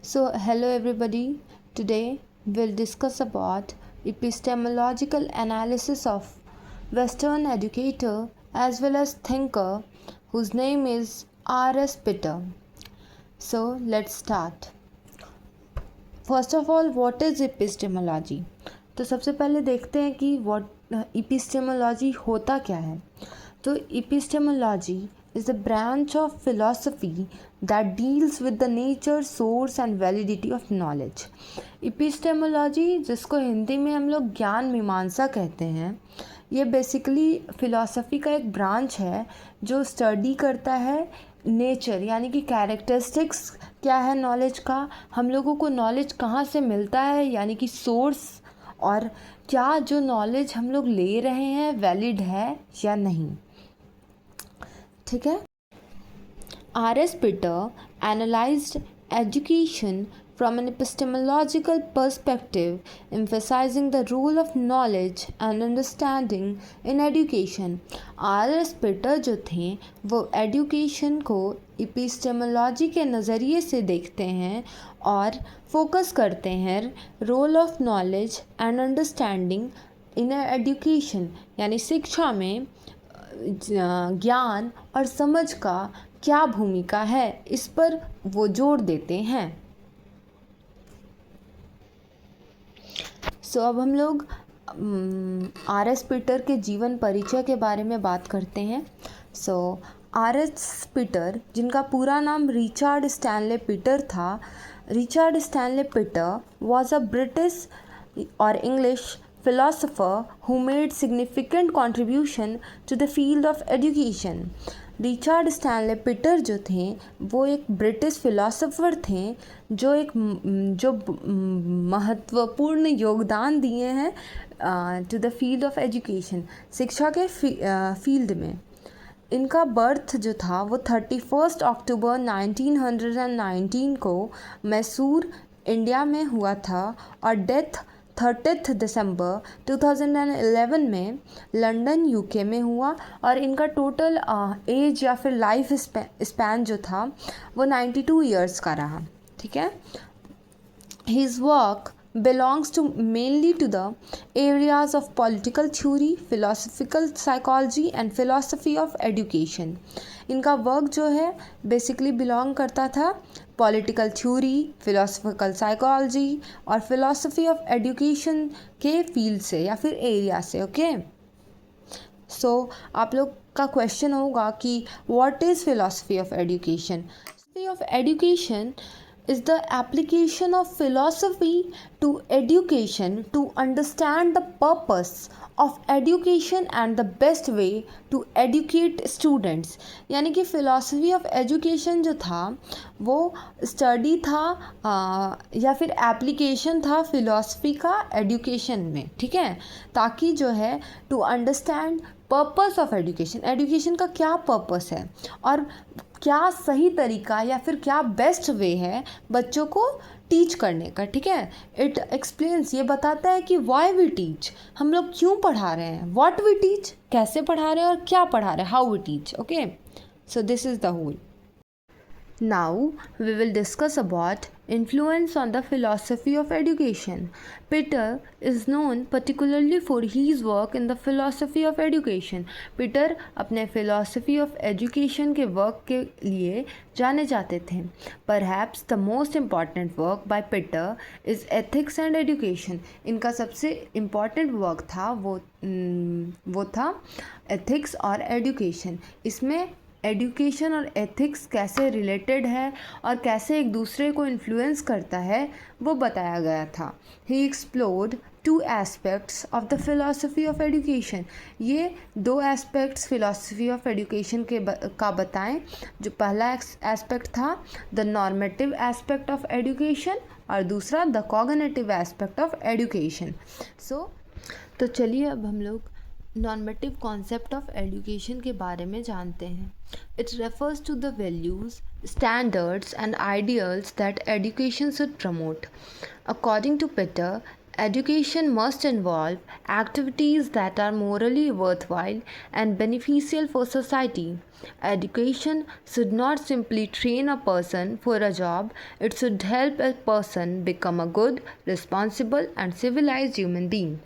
So, hello everybody. Today we'll discuss about epistemological analysis of Western educator as well as thinker whose name is R.S. Pitter. So, let's start. First of all, what is epistemology? तो सबसे पहले देखते हैं कि epistemology होता क्या है. तो epistemology is a branch of philosophy that deals with the nature, source and validity of knowledge. Epistemology, जिसको हिंदी में हम लोग ज्ञान मीमांसा कहते हैं, ये बेसिकली फ़िलॉसफी का एक ब्रांच है जो स्टडी करता है नेचर यानी कि कैरेक्टरिस्टिक्स क्या है नॉलेज का, हम लोगों को नॉलेज कहाँ से मिलता है यानी कि सोर्स, और क्या जो नॉलेज हम लोग ले रहे हैं वैलिड है या नहीं. ठीक है. R.S. Pitter analyzed education from an epistemological perspective, emphasizing the role of knowledge and understanding in education. R.S. Pitter जो थे वो एजुकेशन को epistemology के नज़रिए से देखते हैं और फोकस करते हैं role of knowledge and understanding in education यानी शिक्षा में ज्ञान और समझ का क्या भूमिका है, इस पर वो जोर देते हैं. सो अब हम लोग R.S. पीटर के जीवन परिचय के बारे में बात करते हैं. सो R.S. पीटर, जिनका पूरा नाम रिचर्ड स्टैनले पीटर था, Richard Stanley Peter was a British और English philosopher who made significant contribution to the field of education. Richard Stanley Peter जो थे वो एक ब्रिटिश फ़िलासफ़र थे जो महत्वपूर्ण योगदान दिए हैं to the field of education, शिक्षा के फील्ड में. इनका बर्थ जो था वो 31 अक्टूबर 1919 को मैसूर इंडिया में हुआ था और डेथ 30 दिसंबर 2011 में लंदन यूके में हुआ. और इनका टोटल एज या फिर लाइफ स्पैन जो था वो 92 ईयर्स का रहा. ठीक है. His work belongs to mainly to the areas of political theory, philosophical psychology and philosophy of education. इनका वर्क जो है बेसिकली बिलोंग करता था पॉलिटिकल थ्योरी, फिलोसफिकल साइकोलॉजी और फिलॉसफी ऑफ एजुकेशन के फील्ड से या फिर एरिया से. ओके. सो आप लोग का क्वेश्चन होगा कि what is philosophy of education. Philosophy of education is the application of philosophy to education to understand the purpose of education and the best way to educate students. यानी कि philosophy of education जो था वो study था या फिर application था philosophy का एजुकेशन में. ठीक है. ताकि जो है to understand purpose of education, education का क्या पर्पस है और क्या सही तरीका या फिर क्या बेस्ट वे है बच्चों को टीच करने का. ठीक है. इट एक्सप्लेन्स, ये बताता है कि वाई वी टीच, हम लोग क्यों पढ़ा रहे हैं, व्हाट वी टीच, कैसे पढ़ा रहे हैं और क्या पढ़ा रहे हैं, how we teach. Okay. So this is the whole. Now we will discuss about influence on the philosophy of education. Pitter is known particularly for his work in the philosophy of education. Pitter अपने philosophy of education के work के लिए जाने जाते थे. Perhaps the most important work by Pitter is ethics and education. इनका सबसे important work था वो था ethics और education. इसमें एजुकेशन और एथिक्स कैसे रिलेटेड है और कैसे एक दूसरे को इन्फ्लुएंस करता है वो बताया गया था. He explored 2 aspects of the philosophy of education. ये 2 एस्पेक्ट्स फिलॉसफी ऑफ एजुकेशन का बताएं. जो पहला एस्पेक्ट था the normative aspect of education और दूसरा the cognitive aspect of education. तो चलिए अब हम लोग नॉर्मेटिव कॉन्सेप्ट ऑफ एजुकेशन के बारे में जानते हैं. It refers to the values, standards and ideals that education should promote. According to Peter, Education must involve activities that are morally worthwhile and beneficial for society. Education should not simply train a person for a job, it should help a person become a good, responsible, and civilized human being.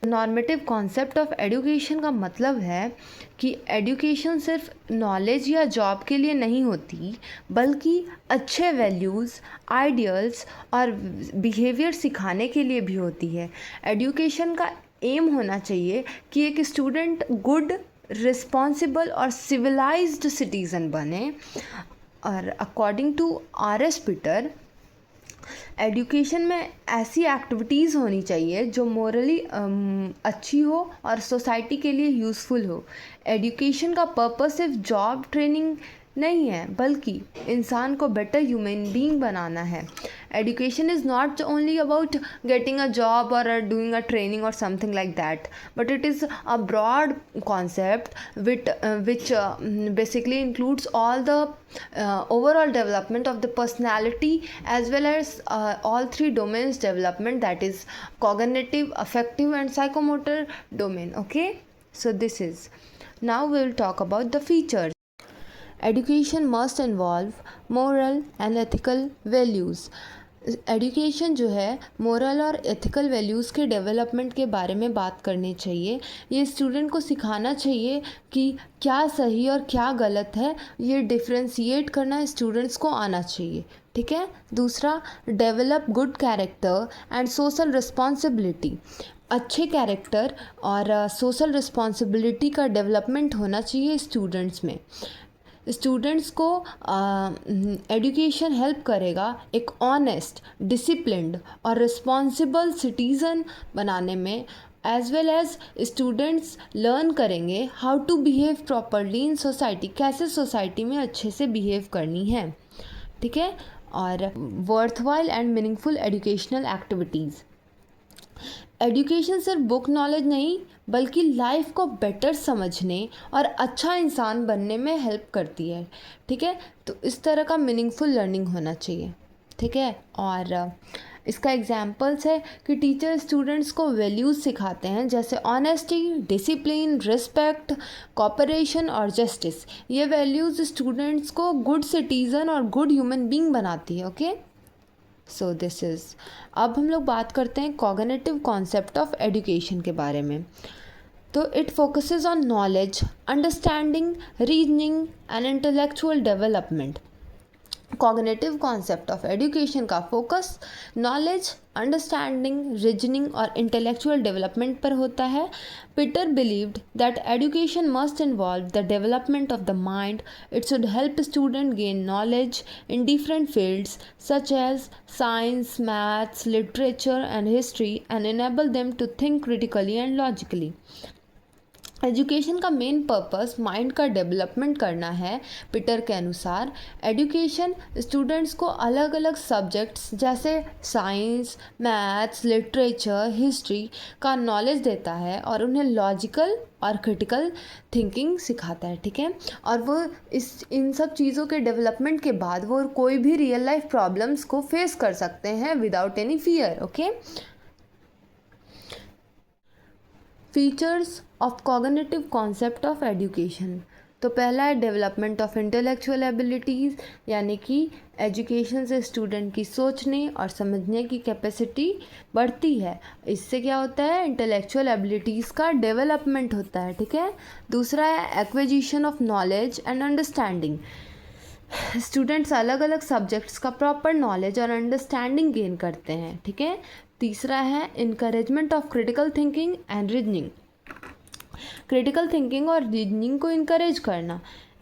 Normative concept of education का मतलब है कि education सिर्फ knowledge या job के लिए नहीं होती, बल्कि अच्छे वैल्यूज़, आइडियल्स और बिहेवियर सिखाने के लिए भी होती है। एजुकेशन का एम होना चाहिए कि एक स्टूडेंट गुड, रिस्पॉन्सिबल और सिविलाइज्ड सिटीज़न बने। और according to R S. Peter, education में ऐसी एक्टिविटीज़ होनी चाहिए जो मोरली अच्छी हो और सोसाइटी के लिए यूज़फुल हो। एजुकेशन का पर्पस सिर्फ जॉब ट्रेनिंग नहीं है, बल्कि इंसान को बेटर ह्यूमन बीइंग बनाना है। Education is not only about getting a job और डूइंग अ ट्रेनिंग और something like that, but it is a broad concept which basically includes all the overall development of the personality as well as all three domains development, that is cognitive, affective and psychomotor domain. Okay, so this is, now we will talk about the features. Education must involve moral and ethical values. Education जो है moral और ethical values के development के बारे में बात करनी चाहिए। ये स्टूडेंट को सिखाना चाहिए कि क्या सही और क्या गलत है, ये डिफ्रेंशिएट करना स्टूडेंट्स को आना चाहिए। ठीक है। दूसरा, develop good character and social responsibility. अच्छे कैरेक्टर और सोशल रिस्पॉन्सिबिलिटी का डेवलपमेंट होना चाहिए स्टूडेंट्स में। स्टूडेंट्स को एजुकेशन हेल्प करेगा एक ऑनेस्ट, डिसिप्लिन्ड और रिस्पॉन्सिबल सिटीज़न बनाने में, as well as students learn करेंगे how to behave properly in society, कैसे सोसाइटी में अच्छे से बिहेव करनी है। ठीक है। और worthwhile and meaningful educational activities. Education सिर्फ बुक नॉलेज नहीं, बल्कि लाइफ को बेटर समझने और अच्छा इंसान बनने में हेल्प करती है। ठीक है। तो इस तरह का मीनिंगफुल लर्निंग होना चाहिए। ठीक है। और इसका एग्जाम्पल्स है कि टीचर स्टूडेंट्स को वैल्यूज़ सिखाते हैं, जैसे ऑनेस्टी, डिसिप्लिन, रिस्पेक्ट, कोऑपरेशन और जस्टिस। ये वैल्यूज़ स्टूडेंट्स को गुड सिटीज़न और गुड ह्यूमन बीइंग बनाती है। Okay, so this is. अब हम लोग बात करते हैं कॉग्निटिव कॉन्सेप्ट ऑफ एजुकेशन के बारे में। तो it focuses on knowledge, understanding, reasoning and intellectual development. Cognitive concept of education का फोकस नॉलेज, अंडरस्टैंडिंग, रीजनिंग और इंटेलेक्चुअल डेवलपमेंट पर होता है। Peter believed that education must involve the development of the mind. It should help student gain knowledge in different fields such as science, maths, literature and history and enable them to think critically and logically. Education का main purpose mind का development करना है। Peter के अनुसार education students को अलग अलग subjects जैसे साइंस, मैथ्स, लिटरेचर, हिस्ट्री का नॉलेज देता है और उन्हें लॉजिकल और क्रिटिकल थिंकिंग सिखाता है। ठीक है। और वो इन सब चीज़ों के डेवलपमेंट के बाद वो कोई भी रियल लाइफ प्रॉब्लम्स को फेस कर सकते हैं without any fear. Okay. Features of cognitive concept of education. तो पहला है डेवलपमेंट ऑफ इंटेलेक्चुअल एबिलिटीज़, यानी कि एजुकेशन से स्टूडेंट की सोचने और समझने की कैपेसिटी बढ़ती है। इससे क्या होता है, इंटेलेक्चुअल एबिलिटीज़ का डेवलपमेंट होता है। ठीक है। दूसरा है acquisition of knowledge and understanding. Students अलग अलग सब्जेक्ट्स का प्रॉपर नॉलेज और अंडरस्टैंडिंग गेन करते हैं। ठीक है। तीसरा है encouragement of critical thinking and reasoning. Critical thinking और रीजनिंग को इनकरेज करना।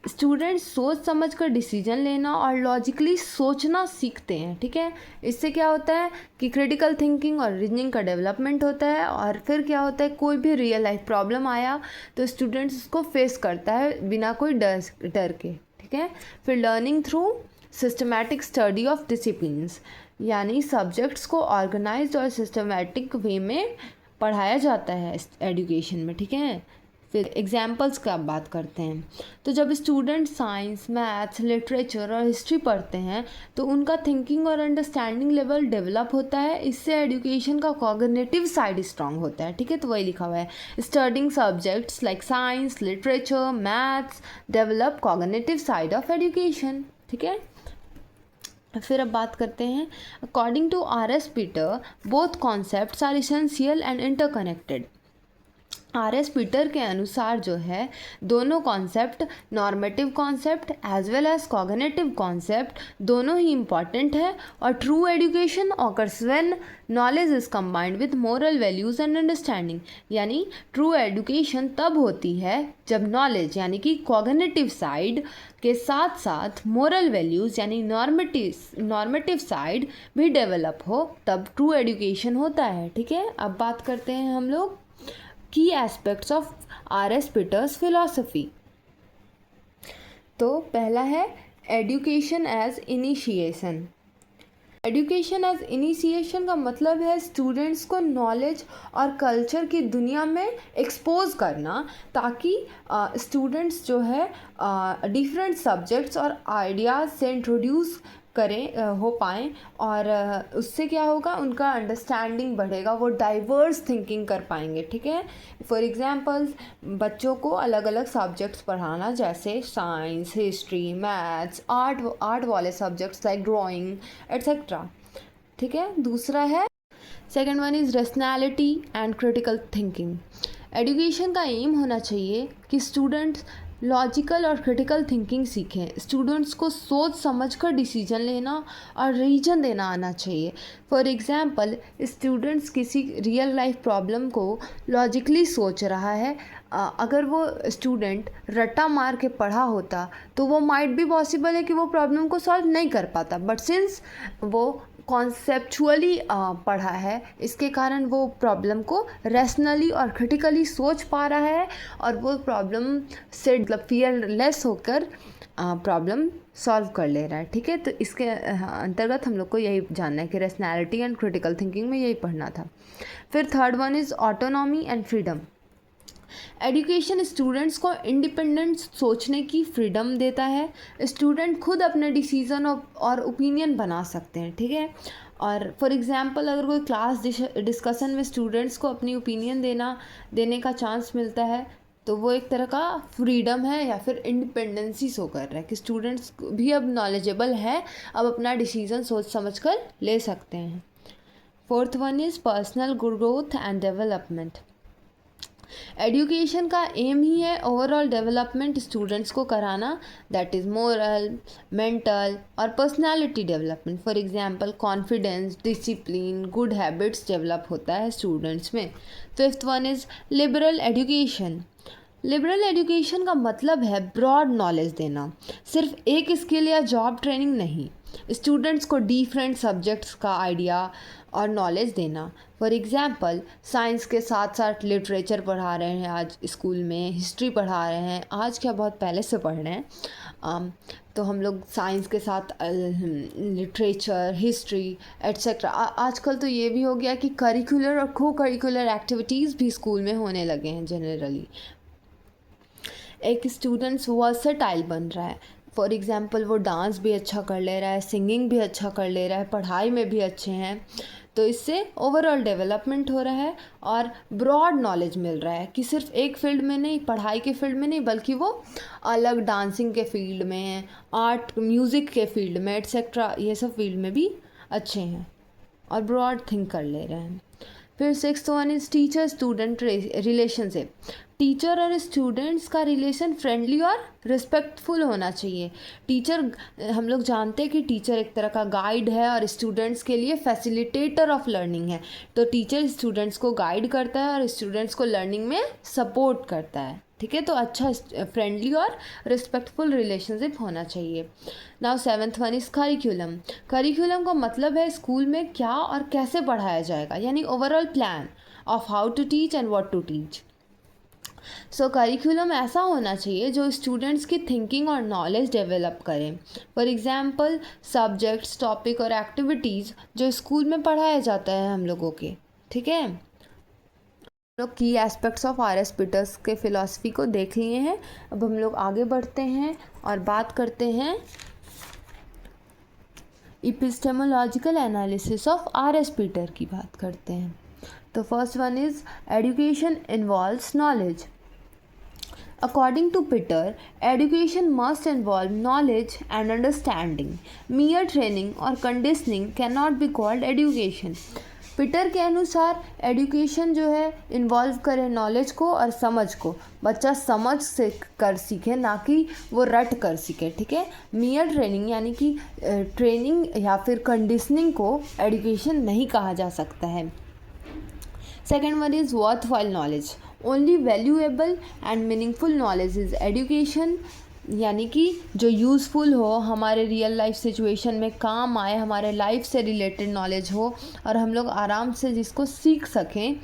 स्टूडेंट्स सोच समझ कर डिसीजन लेना और लॉजिकली सोचना सीखते हैं। ठीक है। इससे क्या होता है कि क्रिटिकल थिंकिंग और रीजनिंग का डेवलपमेंट होता है, और फिर क्या होता है, कोई भी रियल लाइफ प्रॉब्लम आया तो स्टूडेंट्स उसको फेस करता है बिना कोई डर के। ठीक है। फिर learning through systematic study of disciplines, यानी सब्जेक्ट्स को ऑर्गेनाइज्ड और सिस्टमैटिक वे में पढ़ाया जाता है एजुकेशन में। ठीक है। फिर एग्जाम्पल्स का बात करते हैं। तो जब स्टूडेंट साइंस, मैथ्स, लिटरेचर और हिस्ट्री पढ़ते हैं तो उनका थिंकिंग और अंडरस्टैंडिंग लेवल डेवलप होता है। इससे एजुकेशन का कॉग्निटिव साइड स्ट्रांग होता है। ठीक है, तो वही लिखा हुआ है, studying subjects like science, literature, maths develop cognitive side of education. ठीक है, फिर अब बात करते हैं, according to R S. Peter both concepts are essential and interconnected. R S. Peter के अनुसार जो है दोनों concept, normative concept as well as cognitive concept, दोनों ही इम्पॉर्टेंट है। और true education occurs when knowledge is combined with moral values and understanding. यानी ट्रू एजुकेशन तब होती है जब नॉलेज यानी कि कॉग्निटिव साइड के साथ साथ मोरल वैल्यूज़ यानी नॉर्मेटिव साइड भी डेवलप हो, तब ट्रू एजुकेशन होता है। ठीक है, अब बात करते हैं हम लोग की aspects of R S. Peter's philosophy. तो पहला है education as initiation. Education as initiation का मतलब है स्टूडेंट्स को नॉलेज और कल्चर की दुनिया में एक्सपोज करना, ताकि स्टूडेंट्स जो है डिफरेंट सब्जेक्ट्स और आइडियाज़ से इंट्रोड्यूस हो पाएँ, और उससे क्या होगा, उनका अंडरस्टैंडिंग बढ़ेगा, वो डाइवर्स थिंकिंग कर पाएंगे। ठीक है, फॉर एग्जांपल्स बच्चों को अलग अलग सब्जेक्ट्स पढ़ाना, जैसे साइंस, हिस्ट्री, मैथ्स, आर्ट वाले सब्जेक्ट्स लाइक ड्राइंग एट्सेट्रा। ठीक है, दूसरा है, second one is rationality and critical thinking. Education का एम होना चाहिए कि स्टूडेंट्स लॉजिकल और क्रिटिकल थिंकिंग सीखें। स्टूडेंट्स को सोच समझकर डिसीजन लेना और रीजन देना आना चाहिए। फॉर एग्जांपल स्टूडेंट्स किसी रियल लाइफ प्रॉब्लम को लॉजिकली सोच रहा है, अगर वो स्टूडेंट रट्टा मार के पढ़ा होता तो वो माइट भी पॉसिबल है कि वो प्रॉब्लम को सॉल्व नहीं कर पाता, बट सिंस वो कॉन्सेप्चुअली पढ़ा है, इसके कारण वो प्रॉब्लम को रैशनली और क्रिटिकली सोच पा रहा है, और वो प्रॉब्लम से मतलब फियरलेस होकर प्रॉब्लम सॉल्व कर ले रहा है। ठीक है, तो इसके अंतर्गत हम लोग को यही जानना है कि रैशनैलिटी एंड क्रिटिकल थिंकिंग में यही पढ़ना था। फिर third one is autonomy and freedom. Education students को इंडिपेंडेंट सोचने की फ्रीडम देता है। स्टूडेंट खुद अपने डिसीज़न और ओपिनियन बना सकते हैं। ठीक है, और फॉर एग्जांपल अगर कोई क्लास डिस्कशन में स्टूडेंट्स को अपनी ओपिनियन देने का चांस मिलता है, तो वो एक तरह का फ्रीडम है या फिर इंडिपेंडेंसी शो कर रहा है कि स्टूडेंट्स भी अब नॉलेजेबल है, अब अपना डिसीज़न सोच समझ कर ले सकते हैं। Fourth one is personal growth and development. Education का एम ही है ओवरऑल डेवलपमेंट स्टूडेंट्स को कराना, दैट इज़ मोरल, मेंटल और personality development. For example confidence, discipline, good habits develop होता है स्टूडेंट्स में। Fifth one is liberal education. Liberal education का मतलब है ब्रॉड नॉलेज देना, सिर्फ एक स्किल या जॉब ट्रेनिंग नहीं, स्टूडेंट्स को डिफरेंट सब्जेक्ट्स का आइडिया और नॉलेज देना। फॉर एग्जांपल साइंस के साथ साथ लिटरेचर पढ़ा रहे हैं आज स्कूल में, हिस्ट्री पढ़ा रहे हैं, आज क्या बहुत पहले से पढ़ रहे हैं, तो हम लोग साइंस के साथ लिटरेचर, हिस्ट्री एट्सेट्रा। आजकल तो ये भी हो गया कि करिकुलर और को करिकुलर एक्टिविटीज़ भी स्कूल में होने लगे हैं जनरली। एक स्टूडेंट्स वर्सेटाइल बन रहा है, फॉर एग्ज़ाम्पल वो डांस भी अच्छा कर ले रहा है, सिंगिंग भी अच्छा कर ले रहा है, पढ़ाई में भी अच्छे हैं, तो इससे ओवरऑल डेवलपमेंट हो रहा है और ब्रॉड नॉलेज मिल रहा है कि सिर्फ एक फील्ड में नहीं, पढ़ाई के फील्ड में नहीं, बल्कि वो अलग डांसिंग के फील्ड में, आर्ट म्यूज़िक के फील्ड में एट्सेट्रा, ये सब फील्ड में भी अच्छे हैं और ब्रॉड थिंक कर ले रहे हैं। फिर sixth one is teacher student relationship. Teacher और स्टूडेंट्स का रिलेशन फ्रेंडली और रिस्पेक्टफुल होना चाहिए। टीचर, हम लोग जानते हैं कि टीचर एक तरह का गाइड है और स्टूडेंट्स के लिए फैसिलिटेटर ऑफ लर्निंग है। तो टीचर स्टूडेंट्स को गाइड करता है और स्टूडेंट्स को लर्निंग में सपोर्ट करता है। ठीक है, तो अच्छा फ्रेंडली और रिस्पेक्टफुल रिलेशनशिप होना चाहिए। Now seventh one is curriculum. Curriculum का मतलब है स्कूल में क्या और कैसे पढ़ाया जाएगा, यानी overall plan of how to teach and what to teach. So curriculum ऐसा होना चाहिए जो स्टूडेंट्स की थिंकिंग और नॉलेज डेवलप करें। फॉर एग्जांपल सब्जेक्ट्स, टॉपिक और एक्टिविटीज़ जो स्कूल में पढ़ाया जाता है हम लोगों के। ठीक है, लोग की एस्पेक्ट्स ऑफ आर.एस. पीटर्स के फिलॉसफी को देख लिए हैं। अब हम लोग आगे बढ़ते हैं और बात करते हैं इपिस्टेमोलॉजिकल एनालिसिस ऑफ आर.एस. पीटर की बात करते हैं। तो first one is education involves knowledge. According to Peter, education must involve knowledge and understanding. Mere training or conditioning cannot be called education. Peter के अनुसार एजुकेशन जो है इन्वॉल्व करे नॉलेज को और समझ को। बच्चा समझ से कर सीखे, ना कि वो रट कर सीखे, ठीक है। मियर ट्रेनिंग यानी कि ट्रेनिंग या फिर कंडीशनिंग को एजुकेशन नहीं कहा जा सकता है। Second one is worthwhile knowledge. Only valuable and meaningful knowledge is education, यानी कि जो यूज़फुल हो, हमारे रियल लाइफ सिचुएशन में काम आए, हमारे लाइफ से रिलेटेड नॉलेज हो और हम लोग आराम से जिसको सीख सकें,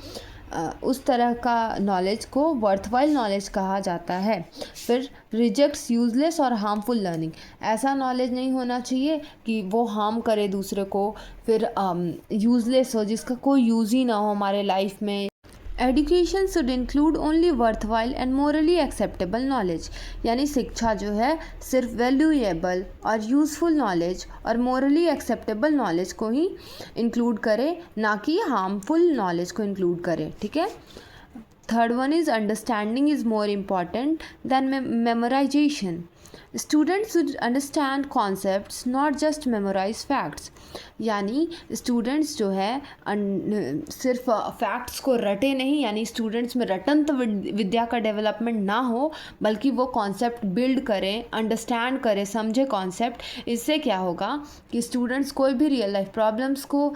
उस तरह का नॉलेज को वर्थवाइल नॉलेज कहा जाता है। फिर रिजेक्ट्स यूजलेस और हार्मफुल लर्निंग। ऐसा नॉलेज नहीं होना चाहिए कि वो हार्म करे दूसरे को, फिर यूजलेस हो, जिसका कोई यूज़ ही ना हो हमारे लाइफ में। Education should include only worthwhile and morally acceptable knowledge, यानी शिक्षा जो है सिर्फ वैल्यूएबल और यूज़फुल नॉलेज और मोरली एक्सेप्टेबल नॉलेज को ही इंक्लूड करे, ना कि हार्मफुल नॉलेज को इंक्लूड करे, ठीक है। Third one is understanding is more important than memorisation. Students should understand concepts not just memorise facts, यानी स्टूडेंट्स जो है सिर्फ फैक्ट्स को रटे नहीं, यानी स्टूडेंट्स में रटंत विद्या का डेवलपमेंट ना हो, बल्कि वो कॉन्सेप्ट बिल्ड करें, अंडरस्टैंड करें, समझे कॉन्सेप्ट। इससे क्या होगा कि स्टूडेंट्स कोई भी रियल लाइफ प्रॉब्लम्स को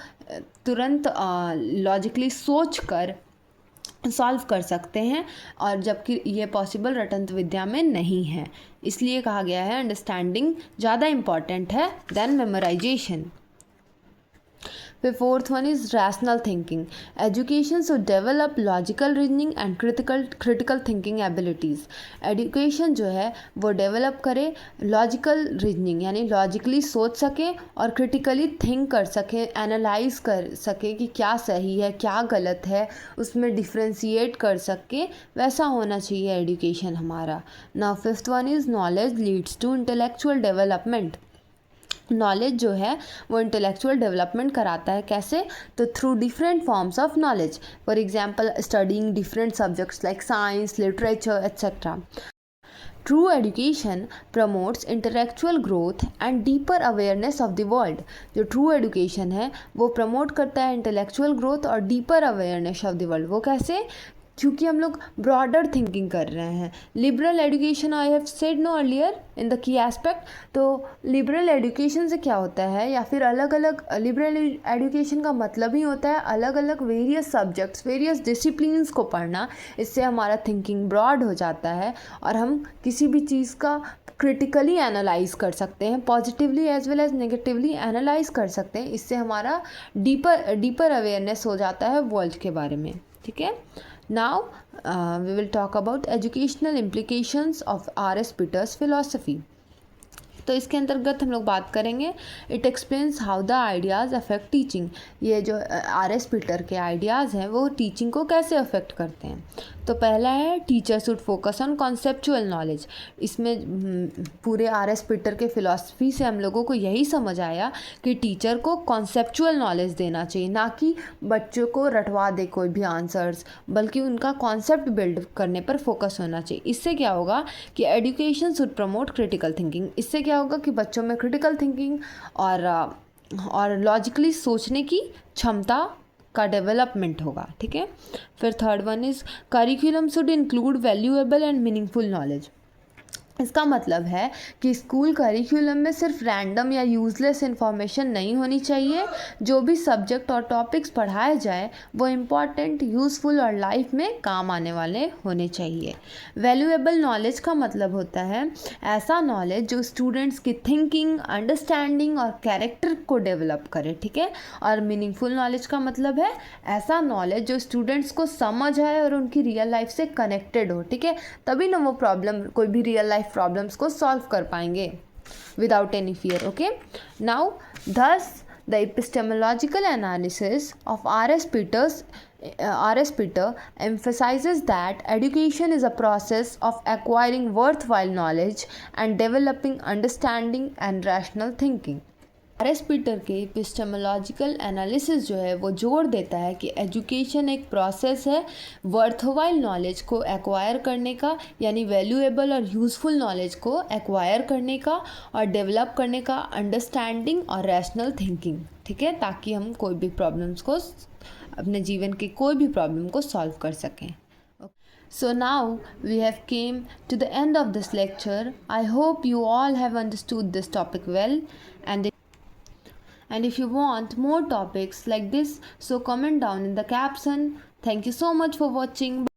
तुरंत लॉजिकली सोच कर सॉल्व कर सकते हैं, और जबकि ये पॉसिबल रटंत विद्या में नहीं है। इसलिए कहा गया है अंडरस्टैंडिंग ज़्यादा इम्पॉर्टेंट है देन मेमोराइजेशन। फिर fourth one is rational thinking. Education should develop logical reasoning and critical thinking abilities. Education जो है वो डेवलप करे लॉजिकल रीजनिंग, यानी लॉजिकली सोच सके और क्रिटिकली थिंक कर सके, एनालाइज कर सके कि क्या सही है क्या गलत है, उसमें डिफ्रेंशिएट कर सके, वैसा होना चाहिए एजुकेशन हमारा। Now fifth one is knowledge leads to intellectual development. Knowledge जो है वो इंटेलेक्चुअल डेवलपमेंट कराता है। कैसे? तो through different forms of knowledge, for example studying different subjects like science, literature etcetera. True education promotes intellectual growth and deeper awareness of the world। जो true education है वो प्रमोट करता है intellectual growth और deeper awareness of the world। वो कैसे? क्योंकि हम लोग ब्रॉडर थिंकिंग कर रहे हैं। Liberal education I have said know earlier in the key aspect. तो लिबरल एजुकेशन से क्या होता है, या फिर अलग अलग लिबरल एजुकेशन का मतलब ही होता है अलग अलग वेरियस सब्जेक्ट्स, वेरियस डिसिप्लिन्स को पढ़ना। इससे हमारा थिंकिंग ब्रॉड हो जाता है और हम किसी भी चीज़ का क्रिटिकली एनालाइज कर सकते हैं, positively as well as negatively analyse कर सकते हैं। इससे हमारा डीपर अवेयरनेस हो जाता है वर्ल्ड के बारे में, ठीक है। Now we will talk about educational implications of R.S. Peter's philosophy। तो इसके अंतर्गत हम लोग बात करेंगे it explains how the ideas affect teaching. ये जो R.S. पीटर के आइडियाज़ हैं वो टीचिंग को कैसे अफेक्ट करते हैं। तो पहला है teacher should focus on conceptual knowledge. इसमें पूरे R.S. पीटर के फिलॉसफी से हम लोगों को यही समझ आया कि टीचर को कॉन्सेप्चुअल नॉलेज देना चाहिए, ना कि बच्चों को रटवा दे कोई भी आंसर्स, बल्कि उनका कॉन्सेप्ट बिल्ड करने पर फोकस होना चाहिए। इससे क्या होगा कि education should promote critical thinking. इससे क्या होगा कि बच्चों में क्रिटिकल थिंकिंग और लॉजिकली सोचने की क्षमता का डेवलपमेंट होगा, ठीक है। फिर third one is curriculum should include valuable and meaningful knowledge. इसका मतलब है कि स्कूल करिकुलम में सिर्फ रैंडम या यूज़लेस इन्फॉर्मेशन नहीं होनी चाहिए। जो भी सब्जेक्ट और टॉपिक्स पढ़ाए जाए वो इम्पॉर्टेंट, यूज़फुल और लाइफ में काम आने वाले होने चाहिए। वैल्यूएबल नॉलेज का मतलब होता है ऐसा नॉलेज जो स्टूडेंट्स की थिंकिंग, अंडरस्टैंडिंग और कैरेक्टर को डेवलप करे, ठीक है। और मीनिंगफुल नॉलेज का मतलब है ऐसा नॉलेज जो स्टूडेंट्स को समझ आए और उनकी रियल लाइफ से कनेक्टेड हो, ठीक है। तभी ना वो प्रॉब्लम, कोई भी रियल लाइफ प्रॉब्लम्स को सॉल्व कर पाएंगे without any fear, okay. Now thus The epistemological analysis of R.S. Peter emphasizes that education is a process of acquiring worthwhile knowledge and developing understanding and rational thinking. RS. Peter के epistemological analysis जो है वो जोर देता है कि education एक process है वर्थवाइल नॉलेज को एक्वायर करने का, यानी वैल्यूएबल और यूज़फुल नॉलेज को एक्वायर करने का और डेवलप करने का, अंडरस्टैंडिंग और रैशनल थिंकिंग, ठीक है, ताकि हम कोई भी प्रॉब्लम्स को, अपने जीवन के कोई भी प्रॉब्लम को सॉल्व कर सकें. So now we have came to the end of this lecture. I hope you all have understood this topic well, and if you want more topics like this, so comment down in the caption. Thank you so much for watching.